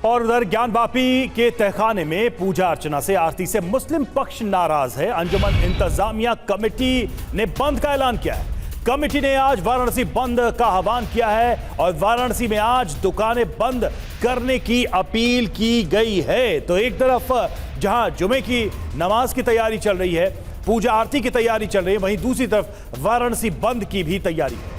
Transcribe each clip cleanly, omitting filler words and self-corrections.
और उधर ज्ञानवापी के तहखाने में पूजा अर्चना से आरती से मुस्लिम पक्ष नाराज है। अंजुमन इंतजामिया कमेटी ने बंद का ऐलान किया है। कमेटी ने आज वाराणसी बंद का आह्वान किया है और वाराणसी में आज दुकानें बंद करने की अपील की गई है। तो एक तरफ जहां जुमे की नमाज की तैयारी चल रही है, पूजा आरती की तैयारी चल रही है, वहीं दूसरी तरफ वाराणसी बंद की भी तैयारी है।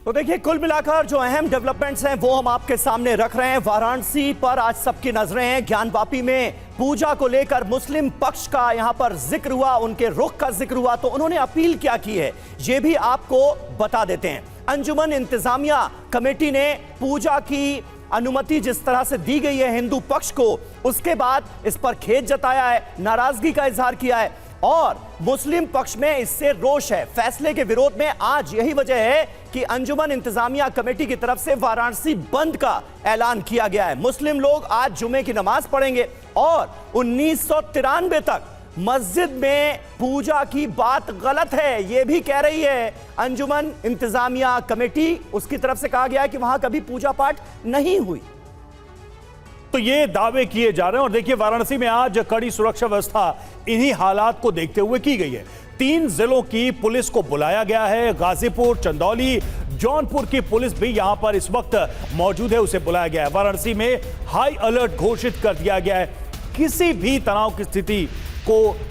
तो देखिए, कुल मिलाकर जो अहम डेवलपमेंट्स हैं वो हम आपके सामने रख रहे हैं। वाराणसी पर आज सबकी नजरें हैं। ज्ञानवापी में पूजा को लेकर मुस्लिम पक्ष का यहां पर जिक्र हुआ, उनके रुख का जिक्र हुआ, तो उन्होंने अपील क्या की है ये भी आपको बता देते हैं। अंजुमन इंतजामिया कमेटी ने पूजा की अनुमति जिस तरह से दी गई है हिंदू पक्ष को, उसके बाद इस पर खेद जताया है, नाराजगी का इजहार किया है और मुस्लिम पक्ष में इससे रोष है। फैसले के विरोध में आज यही वजह है कि अंजुमन इंतजामिया कमेटी की तरफ से वाराणसी बंद का ऐलान किया गया है। मुस्लिम लोग आज जुमे की नमाज पढ़ेंगे और 1993 तक मस्जिद में पूजा की बात गलत है, यह भी कह रही है अंजुमन इंतजामिया कमेटी। उसकी तरफ से कहा गया है कि वहां कभी पूजा पाठ नहीं हुई। तो ये दावे किए जा रहे हैं और देखिए, वाराणसी में आज कड़ी सुरक्षा व्यवस्था इन्हीं हालात को देखते हुए की गई है। 3 जिलों की पुलिस को बुलाया गया है। गाजीपुर, चंदौली, जौनपुर की पुलिस भी यहां पर इस वक्त मौजूद है, उसे बुलाया गया है। वाराणसी में हाई अलर्ट घोषित कर दिया गया है। किसी भी तनाव की स्थिति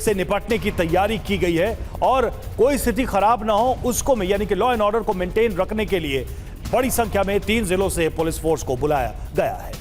से निपटने की तैयारी की गई है और कोई स्थिति खराब ना हो उसको में यानी कि लॉ एंड ऑर्डर को मेंटेन रखने के लिए बड़ी संख्या में 3 जिलों से पुलिस फोर्स को बुलाया गया है।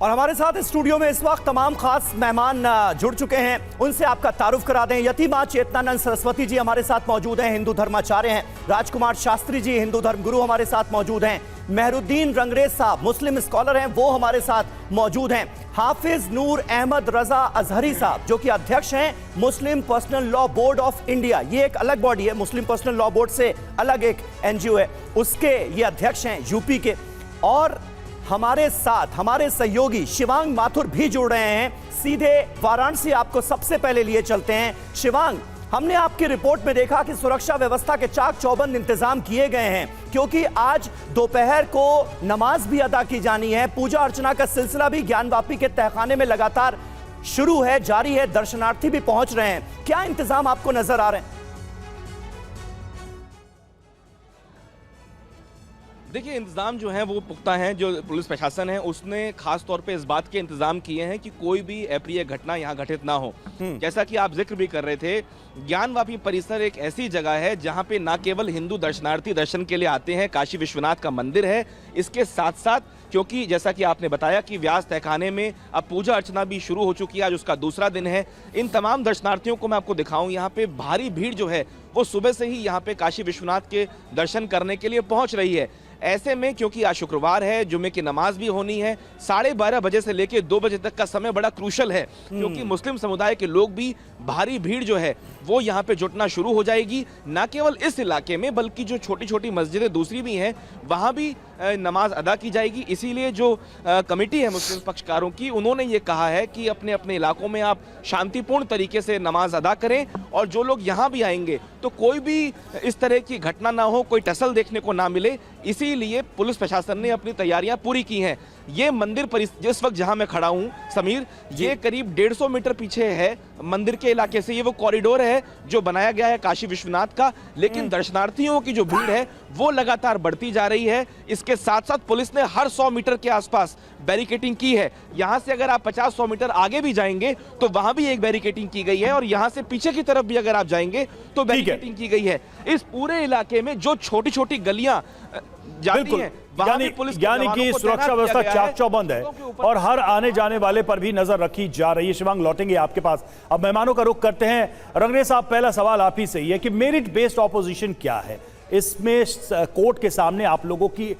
और हमारे साथ स्टूडियो में इस वक्त तमाम खास मेहमान जुड़ चुके हैं, उनसे आपका तारुफ करा दें। यतीमा चेतनानंद सरस्वती जी हमारे साथ मौजूद हैं, हिंदू धर्माचार्य हैं। राजकुमार शास्त्री जी, हिंदू धर्म गुरु, हमारे साथ मौजूद हैं। मेहरुद्दीन रंगरेज साहब, मुस्लिम स्कॉलर हैं, वो हमारे साथ मौजूद हैं। हाफिज नूर अहमद रजा अजहरी साहब, जो कि अध्यक्ष हैं Muslim personal law board of India, ये एक अलग बॉडी है, मुस्लिम पर्सनल लॉ बोर्ड से अलग एक एनजीओ है, उसके ये अध्यक्ष हैं यूपी के। और हमारे साथ हमारे सहयोगी शिवांग माथुर भी जुड़ रहे हैं। सीधे वाराणसी आपको सबसे पहले लिए चलते हैं। शिवांग, हमने आपकी रिपोर्ट में देखा कि सुरक्षा व्यवस्था के चाक चौबंद इंतजाम किए गए हैं, क्योंकि आज दोपहर को नमाज भी अदा की जानी है। पूजा अर्चना का सिलसिला भी ज्ञानवापी के तहखाने में लगातार शुरू है, जारी है, दर्शनार्थी भी पहुंच रहे हैं। क्या इंतजाम आपको नजर आ रहे हैं? देखिए, इंतज़ाम जो है वो पुख्ता हैं। जो पुलिस प्रशासन है उसने खास तौर पे इस बात के इंतज़ाम किए हैं कि कोई भी अप्रिय घटना यहाँ घटित ना हो। जैसा कि आप जिक्र भी कर रहे थे, ज्ञानवापी परिसर एक ऐसी जगह है जहाँ पे ना केवल हिंदू दर्शनार्थी दर्शन के लिए आते हैं, काशी विश्वनाथ का मंदिर है, इसके साथ साथ क्योंकि जैसा कि आपने बताया कि व्यास तहखाने में अब पूजा अर्चना भी शुरू हो चुकी है, आज उसका दूसरा दिन है। इन तमाम दर्शनार्थियों को मैं आपको दिखाऊं, यहाँ पे भारी भीड़ जो है वो सुबह से ही यहाँ पे काशी विश्वनाथ के दर्शन करने के लिए पहुँच रही है। ऐसे में क्योंकि आज शुक्रवार है, जुमे की नमाज भी होनी है, 12:30 बजे से लेकर 2 बजे तक का समय बड़ा क्रूशल है, क्योंकि मुस्लिम समुदाय के लोग भी भारी भीड़ जो है वो यहाँ पे जुटना शुरू हो जाएगी। ना केवल इस इलाके में बल्कि जो छोटी छोटी मस्जिदें दूसरी भी हैं वहाँ भी नमाज अदा की जाएगी। इसीलिए जो कमेटी है मुस्लिम पक्षकारों की, उन्होंने ये कहा है कि अपने अपने इलाकों में आप शांतिपूर्ण तरीके से नमाज अदा करें और जो लोग यहाँ भी आएंगे तो कोई भी इस तरह की घटना ना हो, कोई टसल देखने को ना मिले, इसीलिए पुलिस प्रशासन ने अपनी तैयारियां पूरी की हैं। ये मंदिर जिस वक्त जहां मैं खड़ा हूं समीर, ये करीब 150 मीटर पीछे है मंदिर के इलाके से। ये वो कॉरिडोर है जो बनाया गया है काशी विश्वनाथ का, लेकिन दर्शनार्थियों की जो भीड़ है वो लगातार बढ़ती जा रही है। इसके साथ साथ पुलिस ने हर 100 मीटर के आसपास बैरिकेटिंग की है। यहां से अगर आप 50-100 मीटर आगे भी जाएंगे तो वहां भी एक बैरिकेटिंग की गई है और यहां से पीछे की तरफ भी अगर आप जाएंगे तो बैरिकेटिंग की गई है। इस पूरे इलाके में जो छोटी छोटी गलियां जाती हैं, यानी कि सुरक्षा व्यवस्था चाक चौबंद है और हर आने जाने वाले पर भी नजर रखी जा रही है। शिवांग, लौटेंगे आपके पास। अब मेहमानों का रुख करते हैं। रंगरेज साहब, पहला सवाल आप ही से ही है कि मेरिट बेस्ड ऑपोजिशन क्या है इसमें? कोर्ट के सामने आप लोगों की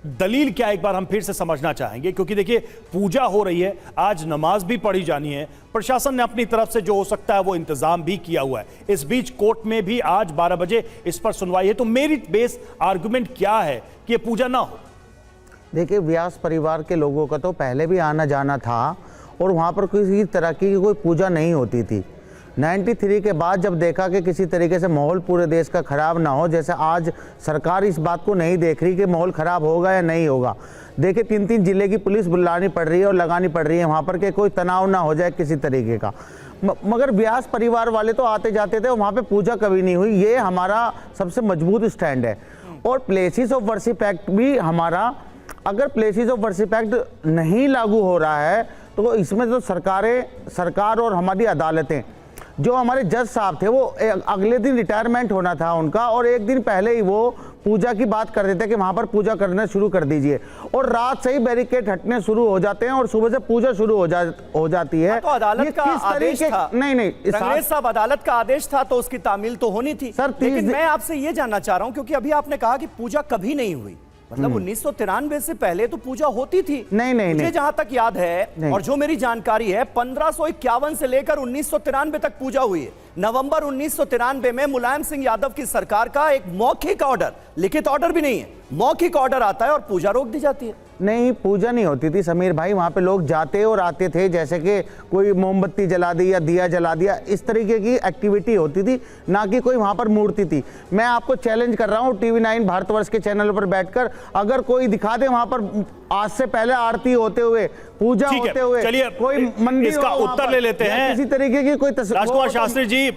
दलील क्या, एक बार हम फिर से समझना चाहेंगे, क्योंकि देखिए पूजा हो रही है, आज नमाज भी पढ़ी जानी है, प्रशासन ने अपनी तरफ से जो हो सकता है वो इंतजाम भी किया हुआ है। इस बीच कोर्ट में भी आज 12 बजे इस पर सुनवाई है, तो मेरिट बेस्ड आर्गुमेंट क्या है कि ये पूजा ना हो? देखिए, व्यास परिवार के लोगों का तो पहले भी आना जाना था और वहाँ पर किसी तरह की कोई पूजा नहीं होती थी। 93 के बाद जब देखा कि किसी तरीके से माहौल पूरे देश का ख़राब ना हो, जैसे आज सरकार इस बात को नहीं देख रही कि माहौल ख़राब होगा या नहीं होगा। देखिए 3-3 जिले की पुलिस बुलानी पड़ रही है और लगानी पड़ रही है वहाँ पर कि कोई तनाव ना हो जाए किसी तरीके का। मगर व्यास परिवार वाले तो आते जाते थे, वहाँ पे पूजा कभी नहीं हुई। ये हमारा सबसे मजबूत स्टैंड है। और प्लेसेस ऑफ वर्शिप एक्ट भी हमारा, अगर प्लेसेस ऑफ वर्शिप एक्ट नहीं लागू हो रहा है तो इसमें तो सरकार और हमारी अदालतें, जो हमारे जज साहब थे वो अगले दिन रिटायरमेंट होना था उनका, और एक दिन पहले ही वो पूजा की बात कर देते कि वहां पर पूजा करना शुरू कर दीजिए, और रात से ही बैरिकेड हटने शुरू हो जाते हैं और सुबह से पूजा शुरू हो जाती है। तो अदालत का आदेश था। नहीं रंगरेज साहब, अदालत का आदेश था तो उसकी तामील तो होनी थी सर। लेकिन मैं आपसे ये जानना चाह रहा हूं, क्योंकि अभी आपने कहा कि पूजा कभी नहीं हुई, मतलब 1993 से पहले तो पूजा होती थी। नहीं मुझे जहां तक याद है और जो मेरी जानकारी है, 1551 से लेकर 1993 तक पूजा हुई है। नवंबर 1993 में मुलायम सिंह यादव की सरकार का एक मौखिक ऑर्डर, लिखित ऑर्डर भी नहीं है, मौखिक ऑर्डर आता है और पूजा रोक दी जाती है। नहीं, पूजा नहीं होती थी समीर भाई। वहाँ पे लोग जाते और आते थे, जैसे कि कोई मोमबत्ती जला दी या दिया जला दिया, इस तरीके की एक्टिविटी होती थी, ना कि कोई वहाँ पर मूर्ति थी। मैं आपको चैलेंज कर रहा हूँ TV9 भारतवर्ष के चैनल पर बैठकर, अगर कोई दिखा दे वहाँ पर आज से पहले आरती होते हुए, पूजा होते हुए, चलिए कोई मंदिर, इसका उत्तर ले लेते हैं। किसी तरीके की कोई राजकुमार शास्त्री जी,